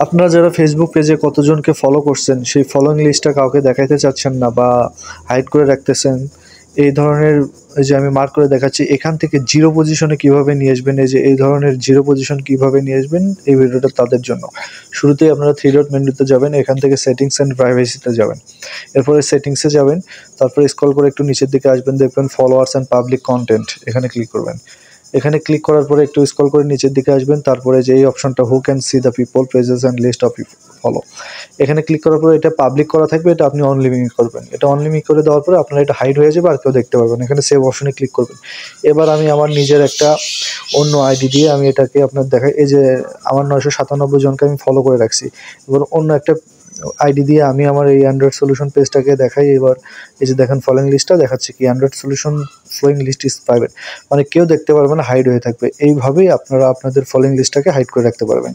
আপনারা যারা ফেসবুক পেজে কতজনকে ফলো করছেন সেই ফলোইং লিস্টটা কাউকে দেখাইতে চাচ্ছেন না বা হাইড করে রাখতেছেন, এই ধরনের এই যে আমি মার্ক করে দেখাচ্ছি এখান থেকে জিরো পজিশনে কিভাবে নিয়ে আসবেন, এই যে এই ধরনের জিরো পজিশন কিভাবে নিয়ে আসবেন এই ভিডিওটা তাদের জন্য। শুরুতেই আপনারা থ্রি ডট মেনুতে যাবেন, এখান থেকে সেটিংস অ্যান্ড প্রাইভেসিতে যাবেন, এরপরে সেটিংসে যাবেন, তারপরে স্ক্রল করে একটু নিচের দিকে আসবেন, দেখবেন ফলোয়ার্স অ্যান্ড পাবলিক কন্টেন্ট, এখানে ক্লিক করবেন। এখানে ক্লিক করার পরে একটু স্ক্রল করে নিচের দিকে আসবেন, তারপরে যে এই অপশনটা who can see the people pages and list of follow, এখানে ক্লিক করার পরে এটা পাবলিক করা থাকবে, এটা আপনি অনলিমিং করবেন। এটা অনলিমিং করে দেওয়ার পরে আপনার এটা হাইড হয়ে যাবে আর কেউ দেখতে পারবেন। এখানে সেভ অপশনে ক্লিক করবেন। এবার আমি আমার নিজের একটা অন্য আইডি দিয়ে আমি এটাকে আপনার দেখাই, এই যে আমার 997 জনকে আমি ফলো করে রাখছি। এবার অন্য একটা আইডি দিয়ে আমি আমার এই অ্যান্ড্রয়েড সলিউশন পেজটাকে দেখাই। এবার এই যে দেখেন ফলোইং লিস্টটা দেখাচ্ছে কি Android solution following list is private, মানে কেউ দেখতে পারবে না, হাইড হয়ে থাকবে। এইভাবেই আপনারা আপনাদের ফলোইং লিস্টটাকে হাইড করে রাখতে পারবেন।